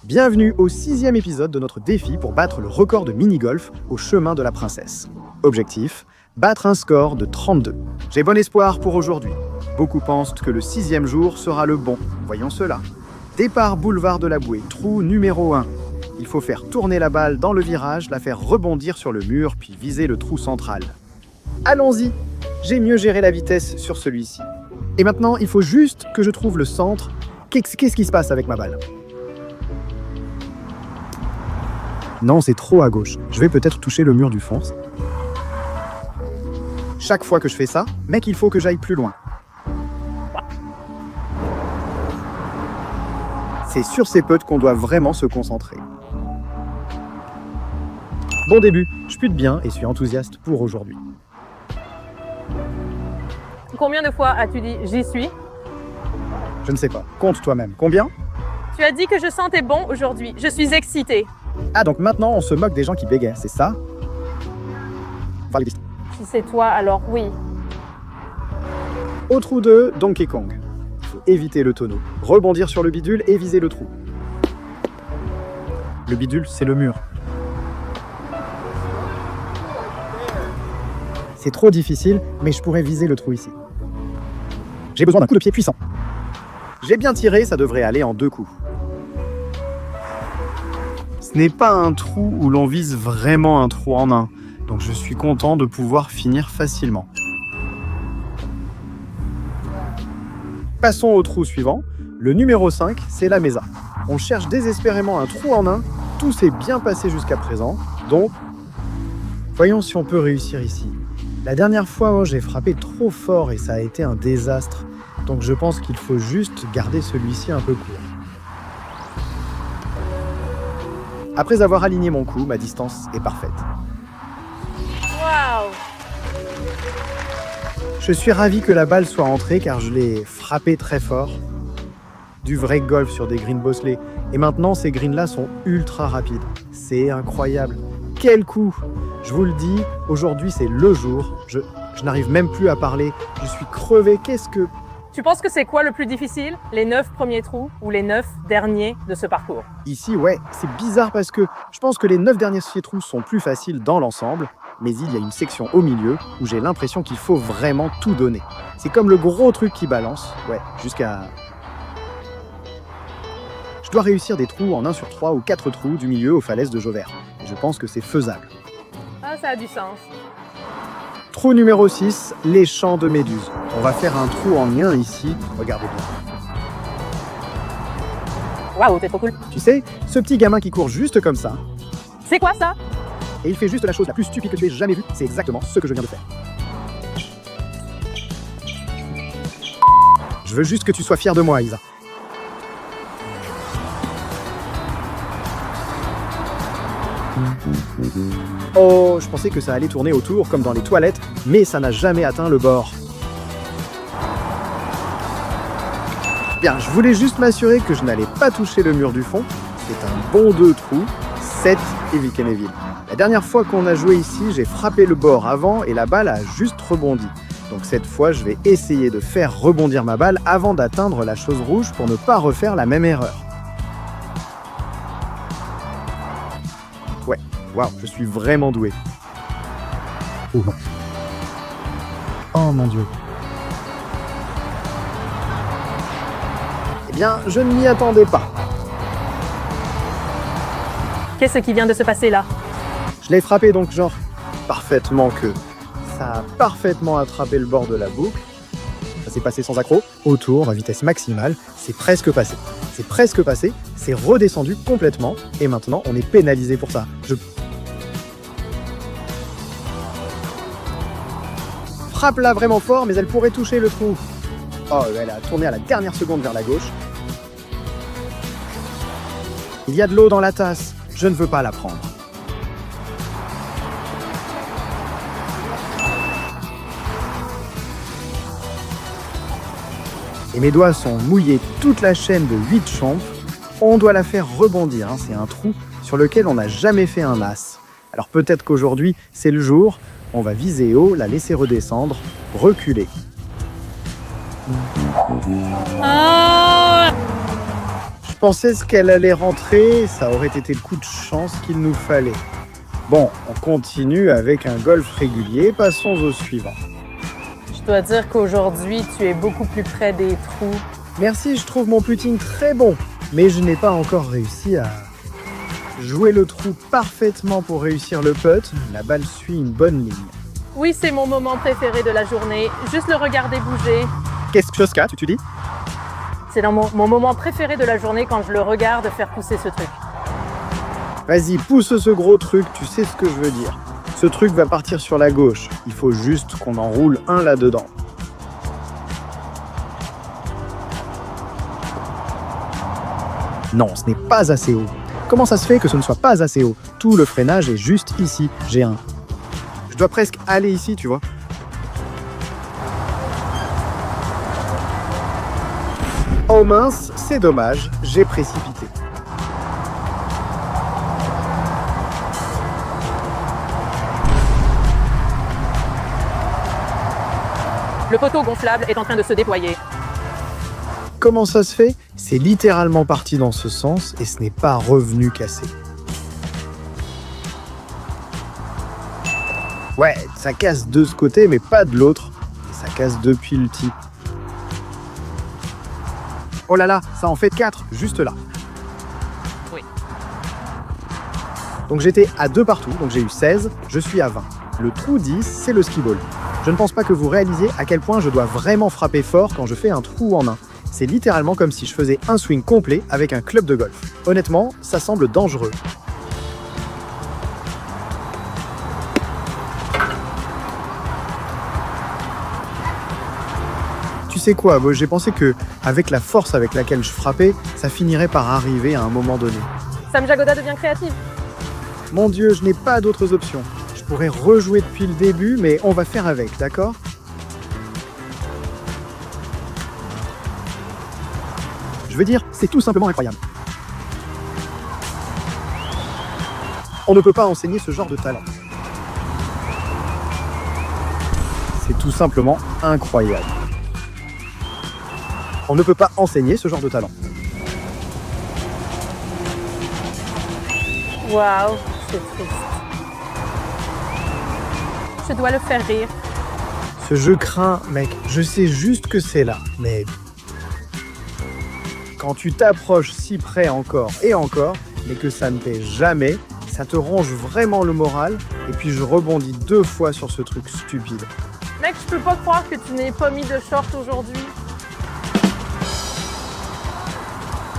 Bienvenue au 6e épisode de notre défi pour battre le record de mini-golf au chemin de la princesse. Objectif, battre un score de 32. J'ai bon espoir pour aujourd'hui. Beaucoup pensent que le 6e jour sera le bon. Voyons cela. Départ boulevard de la Bouée, trou numéro 1. Il faut faire tourner la balle dans le virage, la faire rebondir sur le mur, puis viser le trou central. Allons-y! J'ai mieux géré la vitesse sur celui-ci. Et maintenant, il faut juste que je trouve le centre. Qu'est-ce qui se passe avec ma balle? Non, c'est trop à gauche. Je vais peut-être toucher le mur du fond. Chaque fois que je fais ça, mec, il faut que j'aille plus loin. C'est sur ces putts qu'on doit vraiment se concentrer. Bon début, je putte bien et suis enthousiaste pour aujourd'hui. Combien de fois as-tu dit « j'y suis » ? Je ne sais pas. Compte toi-même. Combien? Tu as dit que je sentais bon aujourd'hui. Je suis excitée. Ah, donc maintenant on se moque des gens qui bégayent, c'est ça? Enfin, les... Si c'est toi, alors oui. Au trou 2, Donkey Kong. Il faut éviter le tonneau, rebondir sur le bidule et viser le trou. Le bidule, c'est le mur. C'est trop difficile, mais je pourrais viser le trou ici. J'ai besoin d'un coup de pied puissant. J'ai bien tiré, ça devrait aller en 2 coups. Ce n'est pas un trou où l'on vise vraiment un trou en un, donc je suis content de pouvoir finir facilement. Passons au trou suivant. Le numéro 5, c'est la mesa. On cherche désespérément un trou en un, tout s'est bien passé jusqu'à présent, donc voyons si on peut réussir ici. La dernière fois, j'ai frappé trop fort et ça a été un désastre, donc je pense qu'il faut juste garder celui-ci un peu court. Après avoir aligné mon coup, ma distance est parfaite. Waouh! Je suis ravi que la balle soit entrée car je l'ai frappée très fort. Du vrai golf sur des greens bosselés. Et maintenant, ces greens-là sont ultra rapides. C'est incroyable. Quel coup! Je vous le dis, aujourd'hui c'est le jour. Je n'arrive même plus à parler. Je suis crevé. Qu'est-ce que... Tu penses que c'est quoi le plus difficile? Les 9 premiers trous ou les 9 derniers de ce parcours? Ici, ouais, c'est bizarre parce que je pense que les 9 derniers trous sont plus faciles dans l'ensemble, mais il y a une section au milieu où j'ai l'impression qu'il faut vraiment tout donner. C'est comme le gros truc qui balance, ouais, jusqu'à... Je dois réussir des trous en 1 sur 3 ou 4 trous du milieu aux falaises de Jauvert. Et je pense que c'est faisable. Ah, ça a du sens. Trou numéro 6, les champs de méduses. On va faire un trou en lien ici, regardez bien. Waouh, t'es trop cool. Tu sais, ce petit gamin qui court juste comme ça, C'est quoi ça? et il fait juste la chose la plus stupide que tu aies jamais vue, c'est exactement ce que je viens de faire. Je veux juste que tu sois fier de moi, Isa. Oh, je pensais que ça allait tourner autour comme dans les toilettes, mais ça n'a jamais atteint le bord. Bien, je voulais juste m'assurer que je n'allais pas toucher le mur du fond. C'est un bon 2 trous, 7 et Vikeneville. La dernière fois qu'on a joué ici, j'ai frappé le bord avant et la balle a juste rebondi. Donc cette fois, je vais essayer de faire rebondir ma balle avant d'atteindre la chose rouge pour ne pas refaire la même erreur. Ouais, waouh, je suis vraiment doué. Oh non. Oh mon Dieu. Eh bien, je ne m'y attendais pas. Qu'est-ce qui vient de se passer là? Je l'ai frappé donc genre parfaitement que ça a parfaitement attrapé le bord de la boucle. Ça s'est passé sans accroc. Autour, à vitesse maximale, c'est presque passé. C'est presque passé, c'est redescendu complètement et maintenant on est pénalisé pour ça. Je frappe là vraiment fort mais elle pourrait toucher le trou. Oh, elle a tourné à la dernière seconde vers la gauche. Il y a de l'eau dans la tasse, je ne veux pas la prendre. Et mes doigts sont mouillés toute la chaîne de 8 champes. On doit la faire rebondir, hein. C'est un trou sur lequel on n'a jamais fait un as. Alors peut-être qu'aujourd'hui, c'est le jour. On va viser haut, la laisser redescendre, reculer. pensais qu'elle allait rentrer, ça aurait été le coup de chance qu'il nous fallait. Bon, on continue avec un golf régulier, passons au suivant. Je dois dire qu'aujourd'hui, tu es beaucoup plus près des trous. Merci, je trouve mon putting très bon, mais je n'ai pas encore réussi à jouer le trou parfaitement pour réussir le putt. La balle suit une bonne ligne. Oui, c'est mon moment préféré de la journée. Juste le regarder bouger. Qu'est-ce que c'est, tu dis? C'est dans mon moment préféré de la journée quand je le regarde faire pousser ce truc. Vas-y, pousse ce gros truc, tu sais ce que je veux dire. Ce truc va partir sur la gauche. Il faut juste qu'on en roule un là-dedans. Non, ce n'est pas assez haut. Comment ça se fait que ce ne soit pas assez haut? Tout le freinage est juste ici. Je dois presque aller ici, tu vois. Oh mince, c'est dommage, j'ai précipité. Le poteau gonflable est en train de se déployer. Comment ça se fait? C'est littéralement parti dans ce sens et ce n'est pas revenu cassé. Ouais, ça casse de ce côté mais pas de l'autre. Et ça casse depuis le tip. Oh là là, ça en fait 4, juste là. Oui. Donc j'étais à 2 partout, donc j'ai eu 16, je suis à 20. Le trou 10, c'est le ski ball. Je ne pense pas que vous réalisiez à quel point je dois vraiment frapper fort quand je fais un trou en 1. C'est littéralement comme si je faisais un swing complet avec un club de golf. Honnêtement, ça semble dangereux. Tu sais quoi, j'ai pensé que, avec la force avec laquelle je frappais, ça finirait par arriver à un moment donné. Sam Jagoda devient créative. Mon Dieu, je n'ai pas d'autres options. Je pourrais rejouer depuis le début, mais on va faire avec, d'accord? Je veux dire, c'est tout simplement incroyable. On ne peut pas enseigner ce genre de talent. C'est tout simplement incroyable. On ne peut pas enseigner ce genre de talent. Waouh, c'est triste. Je dois le faire rire. Ce jeu craint, mec, je sais juste que c'est là, mais quand tu t'approches si près encore et encore, mais que ça ne paie jamais, ça te ronge vraiment le moral, et puis je rebondis 2 fois sur ce truc stupide. Mec, je peux pas croire que tu n'aies pas mis de short aujourd'hui.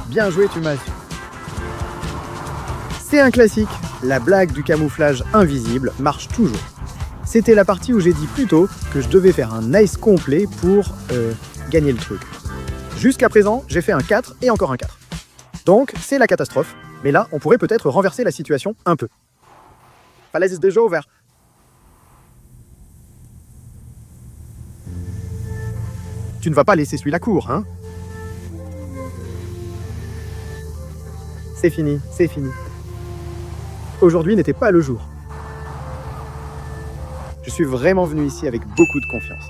Bien joué, tu m'as su. C'est un classique, la blague du camouflage invisible marche toujours. C'était la partie où j'ai dit plus tôt que je devais faire un ace complet pour gagner le truc. Jusqu'à présent, j'ai fait un 4 et encore un 4. Donc, c'est la catastrophe, mais là, on pourrait peut-être renverser la situation un peu. Falaise est déjà ouvert. Tu ne vas pas laisser celui-là court, hein? C'est fini, c'est fini. Aujourd'hui n'était pas le jour. Je suis vraiment venu ici avec beaucoup de confiance.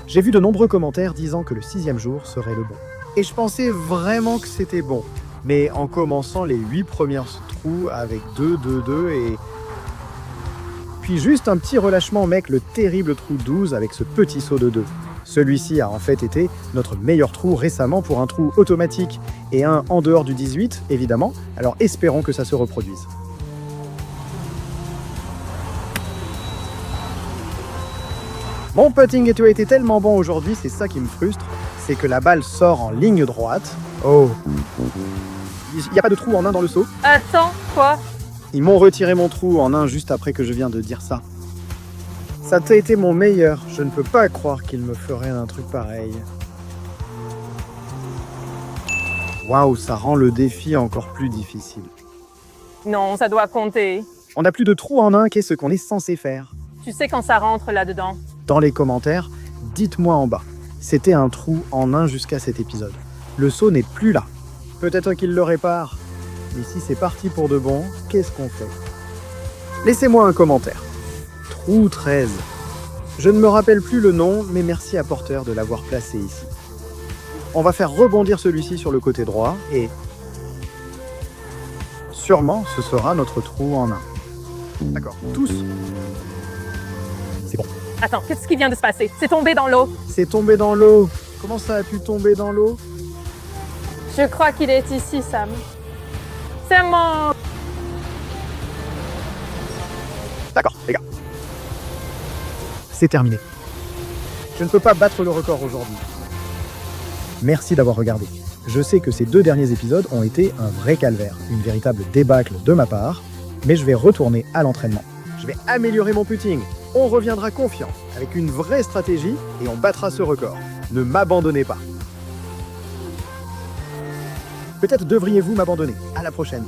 J'ai vu de nombreux commentaires disant que le 6e jour serait le bon. Et je pensais vraiment que c'était bon. Mais en commençant les 8 premiers trous avec 2, 2, 2 et... Puis juste un petit relâchement, mec, le terrible trou 12 avec ce petit saut de 2. Celui-ci a en fait été notre meilleur trou récemment pour un trou automatique et un en dehors du 18, évidemment. Alors espérons que ça se reproduise. Mon putting a été tellement bon aujourd'hui, c'est ça qui me frustre, c'est que la balle sort en ligne droite. Oh. Il n'y a pas de trou en 1 dans le saut. Attends, quoi? Ils m'ont retiré mon trou en 1 juste après que je viens de dire ça. Ça t'a été mon meilleur, je ne peux pas croire qu'il me ferait un truc pareil. Waouh, ça rend le défi encore plus difficile. Non, ça doit compter. On n'a plus de trou en 1, qu'est-ce qu'on est censé faire? Tu sais quand ça rentre là-dedans. Dans les commentaires, dites-moi en bas. C'était un trou en 1 jusqu'à cet épisode. Le saut n'est plus là. Peut-être qu'il le répare. Mais si c'est parti pour de bon, qu'est-ce qu'on fait? Laissez-moi un commentaire. Trou 13. Je ne me rappelle plus le nom, mais merci à Porter de l'avoir placé ici. On va faire rebondir celui-ci sur le côté droit et Sûrement, ce sera notre trou en un. D'accord, tous. C'est bon. Attends, qu'est-ce qui vient de se passer? C'est tombé dans l'eau. C'est tombé dans l'eau. Comment ça a pu tomber dans l'eau? Je crois qu'il est ici, Sam. C'est mon... D'accord, les gars. C'est terminé. Je ne peux pas battre le record aujourd'hui. Merci d'avoir regardé. Je sais que ces 2 derniers épisodes ont été un vrai calvaire, une véritable débâcle de ma part, mais je vais retourner à l'entraînement. Je vais améliorer mon putting. On reviendra confiant, avec une vraie stratégie, et on battra ce record. Ne m'abandonnez pas. Peut-être devriez-vous m'abandonner. À la prochaine.